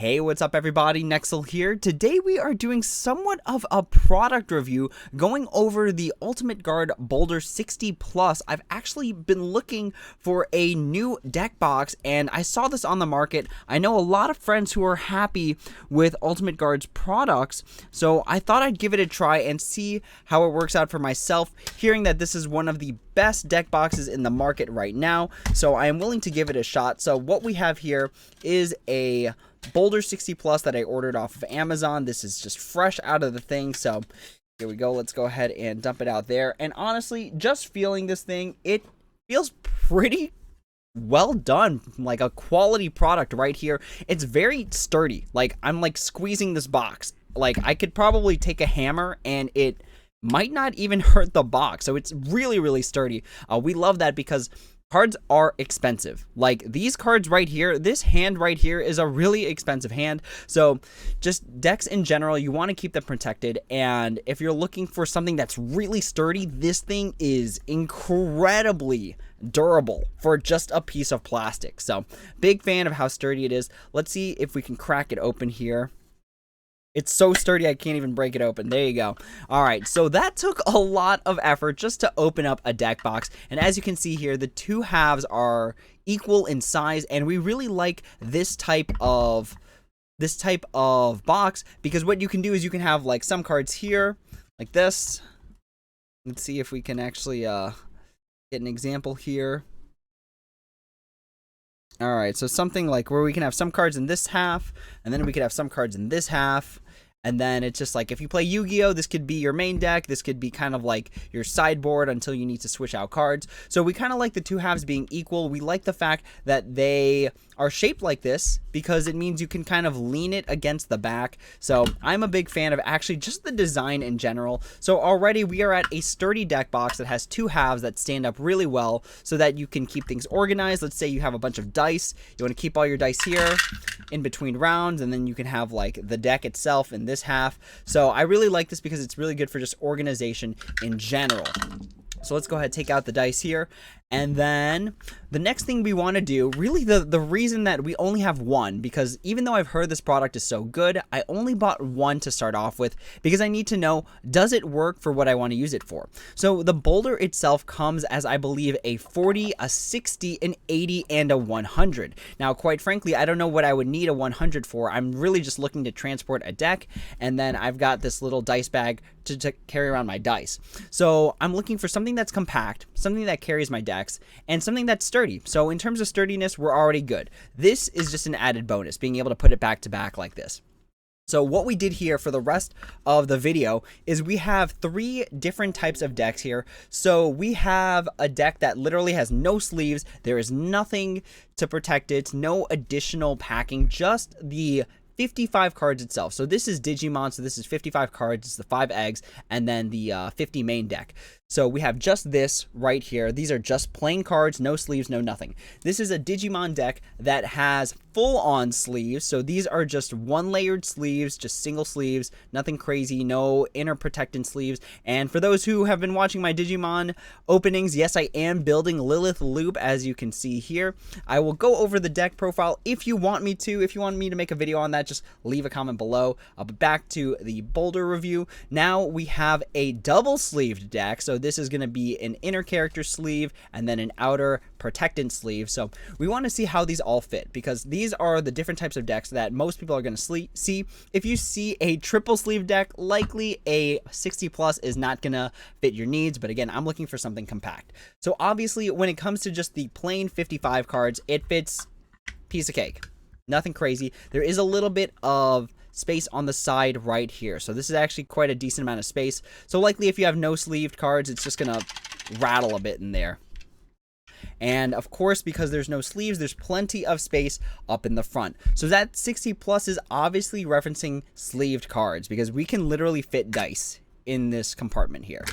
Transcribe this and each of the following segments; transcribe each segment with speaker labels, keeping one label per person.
Speaker 1: Hey, what's up everybody, Nexel here. Today we are doing somewhat of a product review going over the Ultimate Guard Boulder 60 Plus. I've actually been looking for a new deck box and I saw this on the market. I know a lot of friends who are happy with Ultimate Guard's products, so I thought I'd give it a try and see how it works out for myself, hearing that this is one of the best deck boxes in the market right now, so I am willing to give it a shot. So what we have here is a Boulder 60 Plus that I ordered off of Amazon. This is just fresh out of the thing, so here we go. Let's go ahead and dump it out there. And honestly, just feeling this thing, it feels pretty well done, like a quality product right here. It's very sturdy. Like, I'm like squeezing this box. Like, I could probably take a hammer and it might not even hurt the box. So it's really, really sturdy. We love that because cards are expensive. Like these cards right here, this hand right here is a really expensive hand. So just decks in general, you want to keep them protected. And if you're looking for something that's really sturdy, this thing is incredibly durable for just a piece of plastic. So big fan of how sturdy it is. Let's see if we can crack it open here. It's so sturdy, I can't even break it open. There you go. All right, so that took a lot of effort just to open up a deck box. And as you can see here, the two halves are equal in size, and we really like this type of box because what you can do is you can have like some cards here, like this. Let's see if we can actually get an example here. All right, so something like where we can have some cards in this half, and then we could have some cards in this half. And then it's just like if you play Yu-Gi-Oh, this could be your main deck. This could be kind of like your sideboard until you need to switch out cards. So we kind of like the two halves being equal. We like the fact that they are shaped like this because it means you can kind of lean it against the back. So I'm a big fan of actually just the design in general. So already we are at a sturdy deck box that has two halves that stand up really well so that you can keep things organized. Let's say you have a bunch of dice. You want to keep all your dice here in between rounds, and then you can have like the deck itself in this half. So I really like this because it's really good for just organization in general. So let's go ahead and take out the dice here. And then the next thing we want to do, really the reason that we only have one, because even though I've heard this product is so good, I only bought one to start off with because I need to know, does it work for what I want to use it for? So the Boulder itself comes as, I believe, a 40, a 60, an 80, and a 100. Now, quite frankly, I don't know what I would need a 100 for. I'm really just looking to transport a deck, and then I've got this little dice bag to carry around my dice. So I'm looking for something that's compact, something that carries my decks, and something that's sturdy. So in terms of sturdiness, we're already good. This is just an added bonus, being able to put it back to back like this. So what we did here for the rest of the video is we have three different types of decks here. So we have a deck that literally has no sleeves. There is nothing to protect it, no additional packing, just the 55 cards itself. So this is Digimon, so this is 55 cards, it's the 5 eggs, and then the 50 main deck. So we have just this right here. These are just plain cards, no sleeves, no nothing. This is a Digimon deck that has full-on sleeves. So these are just one-layered sleeves, just single sleeves, nothing crazy, no inner protectant sleeves. And for those who have been watching my Digimon openings, yes, I am building Lilith Loop, as you can see here. I will go over the deck profile if you want me to. If you want me to make a video on that, just leave a comment below. But back to the Boulder review. Now we have a double-sleeved deck. So this is going to be an inner character sleeve and then an outer protectant sleeve. So we want to see how these all fit, because these are the different types of decks that most people are going to see. If you see a triple sleeve deck, likely a 60 plus is not going to fit your needs. But again, I'm looking for something compact. So obviously when it comes to just the plain 55 cards, it fits piece of cake. Nothing crazy. There is a little bit of space on the side right here. So this is actually quite a decent amount of space. So likely if you have no sleeved cards, it's just going to rattle a bit in there. And of course, because there's no sleeves, there's plenty of space up in the front. So that 60 plus is obviously referencing sleeved cards because we can literally fit dice in this compartment here.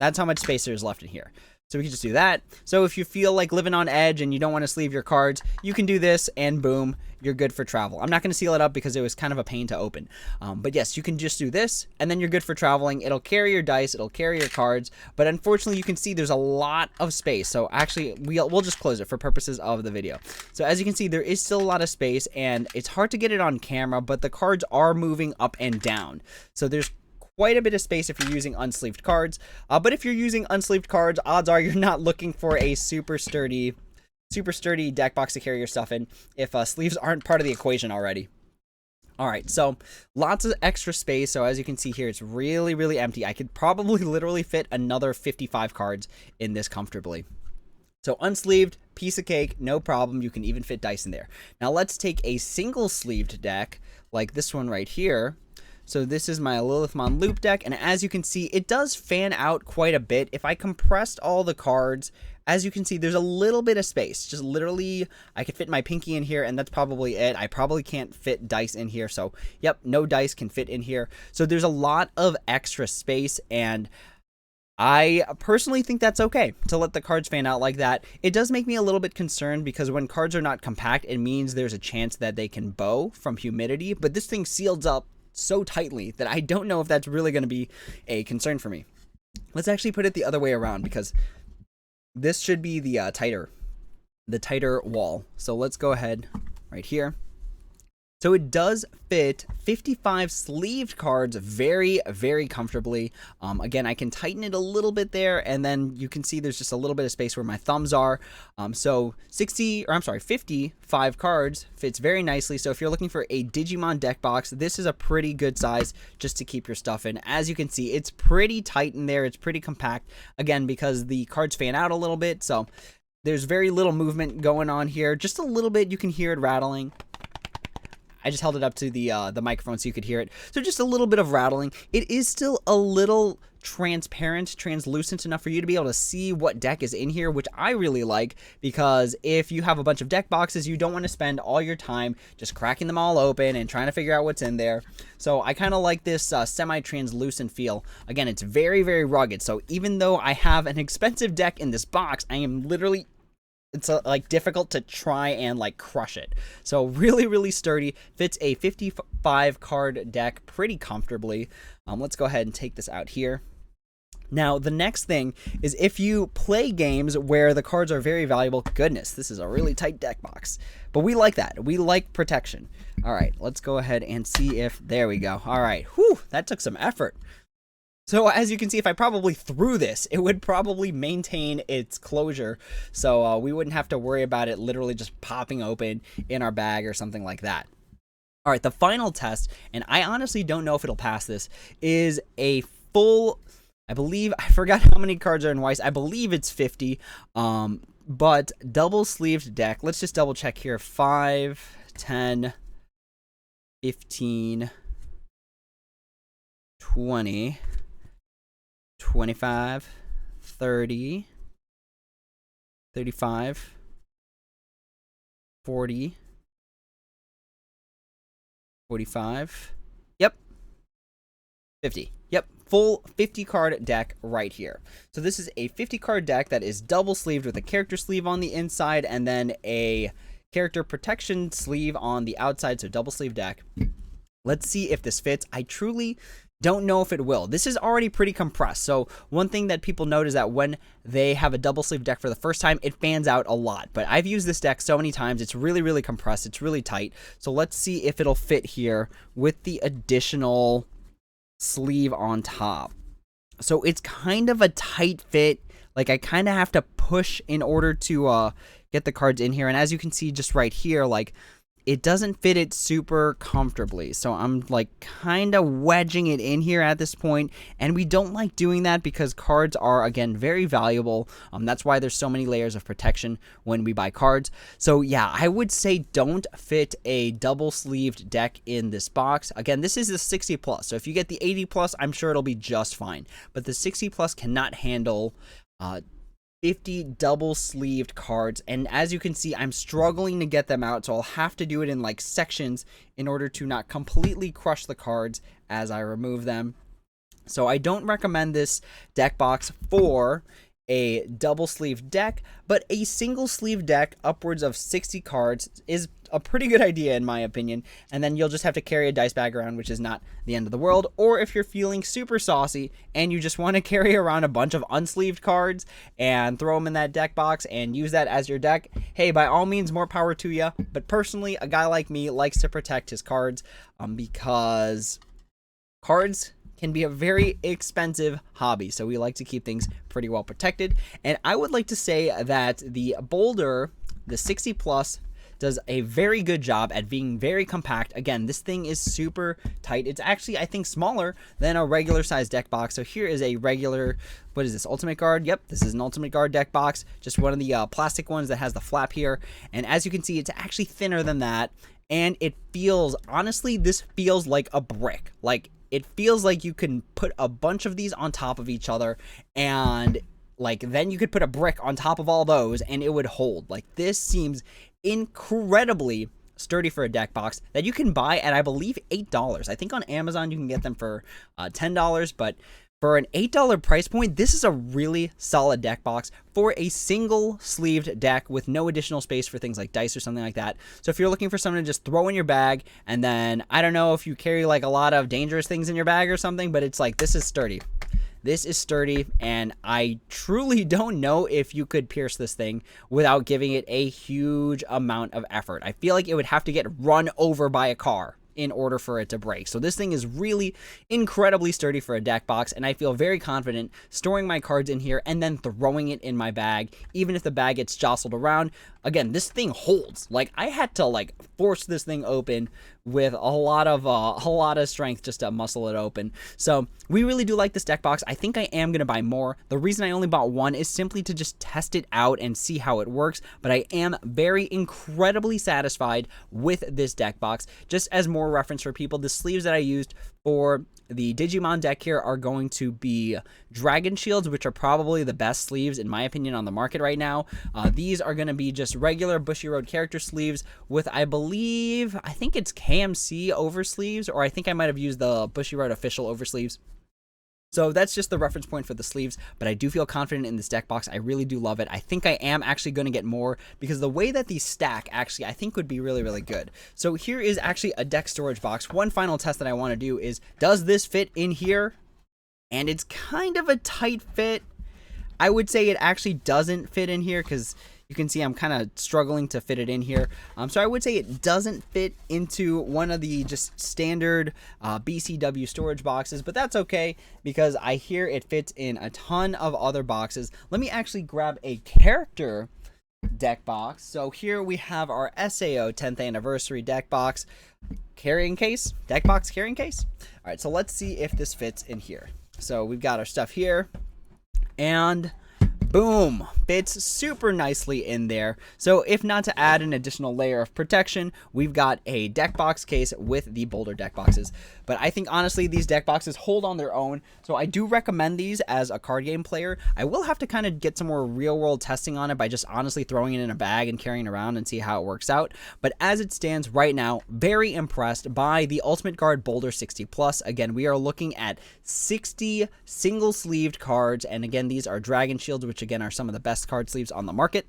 Speaker 1: That's how much space there is left in here. So we can just do that. So if you feel like living on edge and you don't want to sleeve your cards, you can do this and boom, you're good for travel. I'm not going to seal it up because it was kind of a pain to open. But yes, you can just do this and then you're good for traveling. It'll carry your dice, it'll carry your cards, but unfortunately you can see there's a lot of space. So actually we'll just close it for purposes of the video. So as you can see, there is still a lot of space and it's hard to get it on camera, but the cards are moving up and down. So there's quite a bit of space if you're using unsleeved cards, but if you're using unsleeved cards, odds are you're not looking for a super sturdy deck box to carry your stuff in if sleeves aren't part of the equation already. All right, so lots of extra space. So as you can see here, it's really empty. I could probably literally fit another 55 cards in this comfortably. So unsleeved, piece of cake, no problem. You can even fit dice in there. Now let's take a single sleeved deck like this one right here. So this is my Lilithmon loop deck, and as you can see, it does fan out quite a bit. If I compressed all the cards, as you can see, there's a little bit of space. Just literally, I could fit my pinky in here, and that's probably it. I probably can't fit dice in here, so yep, no dice can fit in here. So there's a lot of extra space, and I personally think that's okay to let the cards fan out like that. It does make me a little bit concerned because when cards are not compact, it means there's a chance that they can bow from humidity, but this thing seals up so tightly that I don't know if that's really going to be a concern for me. Let's actually put it the other way around because this should be the tighter wall. So let's go ahead right here. So it does fit 55 sleeved cards very comfortably. Again, I can tighten it a little bit there, and then you can see there's just a little bit of space where my thumbs are. So 55 cards fits very nicely. So if you're looking for a Digimon deck box, this is a pretty good size just to keep your stuff in. As you can see, it's pretty tight in there. It's pretty compact, again, because the cards fan out a little bit. So there's very little movement going on here. Just a little bit, you can hear it rattling. I just held it up to the microphone so you could hear it. So just a little bit of rattling. It is still a little translucent enough for you to be able to see what deck is in here, which I really like, because if you have a bunch of deck boxes, you don't want to spend all your time just cracking them all open and trying to figure out what's in there. So I kind of like this semi-translucent feel. Again, it's very rugged. So even though I have an expensive deck in this box, I am literally... it's like difficult to try and like crush it. So really sturdy, fits a 55 card deck pretty comfortably. Let's go ahead and take this out here. Now the next thing is if you play games where the cards are very valuable, goodness, this is a really tight deck box, but we like that. We like protection. All right, let's go ahead and see if, there we go. All right, whew, that took some effort. So as you can see, if I probably threw this, it would probably maintain its closure. So we wouldn't have to worry about it literally just popping open in our bag or something like that. All right, the final test, and I honestly don't know if it'll pass this, is a full, I believe, I forgot how many cards are in Weiss. I believe it's 50, but double sleeved deck. Let's just double check here. 5, 10, 15, 20... 25, 30, 35, 40, 45, yep, 50. Yep, full 50 card deck right here. So this is a 50 card deck that is double sleeved with a character sleeve on the inside and then a character protection sleeve on the outside, so double sleeve deck. Let's see if this fits. I truly don't know if it will. This is already pretty compressed. So one thing that people note is that when they have a double sleeve deck for the first time, it fans out a lot. But I've used this deck so many times. It's really compressed. It's really tight. So let's see if it'll fit here with the additional sleeve on top. So it's kind of a tight fit. Like I kind of have to push in order to get the cards in here. And as you can see just right here, like it doesn't fit it super comfortably. So I'm like kind of wedging it in here at this point, and we don't like doing that because cards are, again, very valuable. That's why there's so many layers of protection when we buy cards. So yeah, I would say don't fit a double sleeved deck in this box. Again, this is the 60 plus. So if you get the 80 plus, I'm sure it'll be just fine. But the 60 plus cannot handle 50 double sleeved cards, and as you can see, I'm struggling to get them out, so I'll have to do it in like sections in order to not completely crush the cards as I remove them. So I don't recommend this deck box for a double sleeve deck, but a single sleeve deck upwards of 60 cards is a pretty good idea in my opinion. And then you'll just have to carry a dice bag around, which is not the end of the world. Or if you're feeling super saucy and you just want to carry around a bunch of unsleeved cards and throw them in that deck box and use that as your deck, hey, by all means, more power to you. But personally, a guy like me likes to protect his cards because cards can be a very expensive hobby, so we like to keep things pretty well protected. And I would like to say that the Boulder, the 60 plus, does a very good job at being very compact. Again, this thing is super tight. It's actually, I think, smaller than a regular size deck box. So here is a regular, what is this, Ultimate Guard? Yep, this is an Ultimate Guard deck box, just one of the plastic ones that has the flap here. And as you can see, it's actually thinner than that. And it feels, honestly, this feels like a brick. Like, it feels like you can put a bunch of these on top of each other, and like then you could put a brick on top of all those and it would hold. Like, this seems incredibly sturdy for a deck box that you can buy at, I believe, $8. I think on Amazon you can get them for $10, but for an $8 price point, this is a really solid deck box for a single sleeved deck with no additional space for things like dice or something like that. So if you're looking for something to just throw in your bag, and then I don't know if you carry like a lot of dangerous things in your bag or something, but it's like, this is sturdy. This is sturdy, and I truly don't know if you could pierce this thing without giving it a huge amount of effort. I feel like it would have to get run over by a car in order for it to break. So this thing is really incredibly sturdy for a deck box, and I feel very confident storing my cards in here and then throwing it in my bag, even if the bag gets jostled around. Again, this thing holds. Like, I had to like force this thing open with a lot of strength just to muscle it open. So we really do like this deck box. I think I am going to buy more. The reason I only bought one is simply to just test it out and see how it works, but I am very incredibly satisfied with this deck box. Just as more reference for people, the sleeves that I used for the Digimon deck here are going to be Dragon Shields, which are probably the best sleeves, in my opinion, on the market right now. These are going to be just regular Bushiroad character sleeves with, I think it's KMC oversleeves, or I think I might have used the Bushiroad official oversleeves. So that's just the reference point for the sleeves, but I do feel confident in this deck box. I really do love it. I think I am actually going to get more because the way that these stack actually I think would be really, really good. So here is actually a deck storage box. One final test that I want to do is, does this fit in here? And it's kind of a tight fit. I would say it actually doesn't fit in here because you can see I'm kind of struggling to fit it in here. So I would say it doesn't fit into one of the just standard BCW storage boxes, but that's okay because I hear it fits in a ton of other boxes. Let me actually grab a character deck box. So here we have our SAO 10th anniversary deck box carrying case, deck box carrying case. All right, so let's see if this fits in here. So we've got our stuff here, and boom, fits super nicely in there. So if not to add an additional layer of protection, we've got a deck box case with the Boulder deck boxes. But I think honestly these deck boxes hold on their own, so I do recommend these as a card game player. I will have to kind of get some more real world testing on it by just honestly throwing it in a bag and carrying it around and see how it works out. But as it stands right now, very impressed by the Ultimate Guard Boulder 60 plus. Again, we are looking at 60 single sleeved cards, and again, these are Dragon Shields, which again are some of the best card sleeves on the market.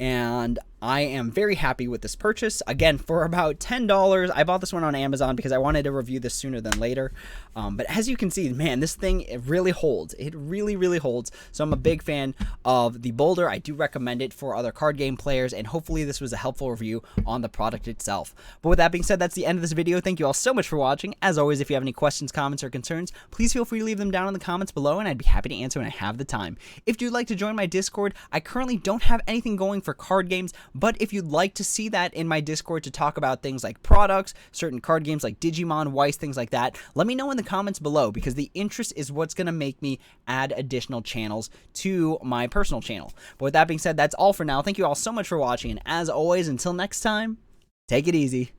Speaker 1: And I am very happy with this purchase. Again, for about $10. I bought this one on Amazon because I wanted to review this sooner than later. But as you can see, man, this thing, it really holds. It really, really holds. So I'm a big fan of the Boulder. I do recommend it for other card game players, and hopefully this was a helpful review on the product itself. But with that being said, that's the end of this video. Thank you all so much for watching. As always, if you have any questions, comments, or concerns, please feel free to leave them down in the comments below, and I'd be happy to answer when I have the time. If you'd like to join my Discord, I currently don't have anything going for card games, but if you'd like to see that in my Discord to talk about things like products, certain card games like Digimon, Weiss, things like that, let me know in the comments below, because the interest is what's going to make me add additional channels to my personal channel. But with that being said, that's all for now. Thank you all so much for watching, and as always, until next time, take it easy.